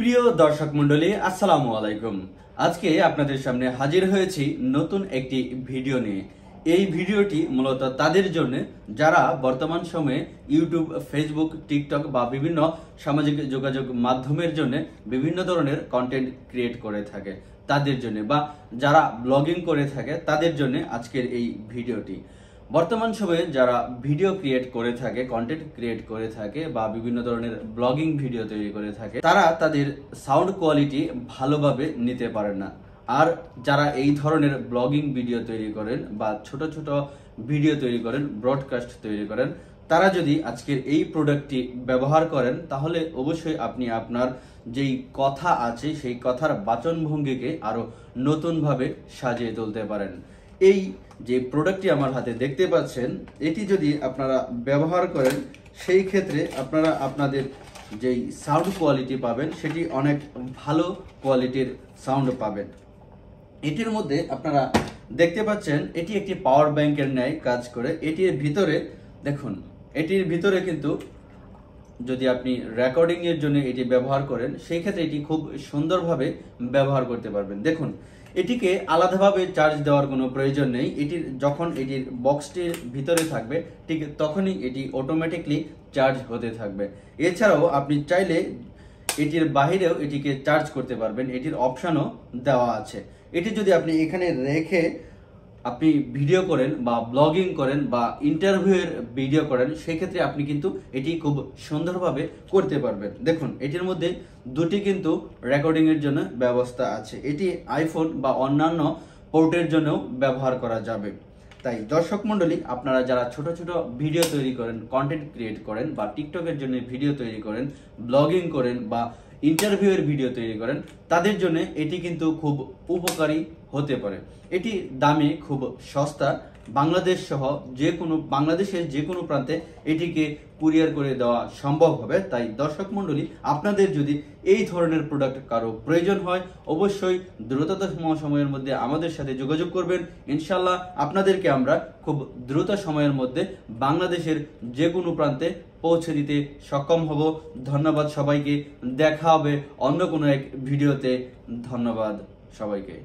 প্রিয় দর্শক মণ্ডলী, আসসালামু আলাইকুম। আজকে আপনাদের সামনে হাজির হয়েছি নতুন একটি ভিডিও নিয়ে। এই ভিডিওটি মূলত তাদের জন্য যারা বর্তমান সময়ে ইউটিউব, ফেসবুক, টিকটক বা বিভিন্ন সামাজিক যোগাযোগ মাধ্যমের জন্য বিভিন্ন ধরনের কন্টেন্ট ক্রিয়েট করে থাকে তাদের জন্য, বা যারা ব্লগিং করে থাকে তাদের জন্য আজকের এই ভিডিওটি। বর্তমান সময়ে যারা ভিডিও ক্রিয়েট করে থাকে, কন্টেন্ট ক্রিয়েট করে থাকে বা বিভিন্ন ধরনের ব্লগিং ভিডিও তৈরি করে থাকে, তারা তাদের সাউন্ড কোয়ালিটি ভালোভাবে নিতে পারে না। আর যারা এই ধরনের ব্লগিং ভিডিও তৈরি করেন বা ছোট ছোট ভিডিও তৈরি করেন, ব্রডকাস্ট তৈরি করেন, তারা যদি আজকের এই প্রোডাক্টটি ব্যবহার করেন তাহলে অবশ্যই আপনি আপনার যেই কথা আছে সেই কথার বাচনভঙ্গিকে আরো নতুনভাবে সাজিয়ে তুলতে পারেন। এই যে প্রোডাক্টটি আমার হাতে দেখতে পাচ্ছেন, এটি যদি আপনারা ব্যবহার করেন সেই ক্ষেত্রে আপনারা আপনাদের যেই সাউন্ড কোয়ালিটি পাবেন সেটি অনেক ভালো কোয়ালিটির সাউন্ড পাবেন। এটির মধ্যে আপনারা দেখতে পাচ্ছেন এটি একটি পাওয়ার ব্যাংকের ন্যায় কাজ করে। এটির ভিতরে দেখুন, এটির ভিতরে কিন্তু যদি আপনি রেকর্ডিং এর জন্য এটি ব্যবহার করেন সেই ক্ষেত্রে এটি খুব সুন্দরভাবে ব্যবহার করতে পারবেন। দেখুন, এটিকে আলাদাভাবে চার্জ দেওয়ার কোনো প্রয়োজন নেই। এটির যখন এটির বক্সটির ভিতরে থাকবে ঠিক তখনই এটি অটোমেটিকলি চার্জ হতে থাকবে। এছাড়াও আপনি চাইলে এটির বাহিরেও এটিকে চার্জ করতে পারবেন, এটির অপশনও দেওয়া আছে। এটি যদি আপনি এখানে রেখে আপনি ভিডিও করেন বা ব্লগিং করেন বা ইন্টারভিউয়ের ভিডিও করেন সেই ক্ষেত্রে আপনি কিন্তু এটি খুব সুন্দরভাবে করতে পারবেন। দেখুন, এটির মধ্যে দুটি কিন্তু রেকর্ডিং এর জন্য ব্যবস্থা আছে। এটি আইফোন বা অন্যান্য পোর্টের জন্যও ব্যবহার করা যাবে। তাই দর্শক মণ্ডলী, আপনারা যারা ছোট ছোট ভিডিও তৈরি করেন, কন্টেন্ট ক্রিয়েট করেন বা টিকটকের জন্য ভিডিও তৈরি করেন, ব্লগিং করেন বা ইন্টারভিউয়ের ভিডিও তৈরি করেন, তাদের জন্য এটি কিন্তু খুব উপকারী হতে পারে। এটি দামে খুব সস্তা, বাংলাদেশ সহ বাংলাদেশের যে কোনো প্রান্তে এটিকে কুরিয়ার করে দেওয়া সম্ভব হবে। তাই দর্শক মণ্ডলী, আপনাদের যদি এই ধরনের প্রোডাক্ট কারো প্রয়োজন হয় অবশ্যই দ্রুততম সময়ের মধ্যে আমাদের সাথে যোগাযোগ করবেন। ইনশাল্লাহ আপনাদেরকে আমরা খুব দ্রুত সময়ের মধ্যে বাংলাদেশের যে কোনো প্রান্তে পৌঁছে দিতে সক্ষম হব। ধন্যবাদ সবাইকে। দেখা হবে অন্য কোনো এক ভিডিওতে। ধন্যবাদ সবাইকে।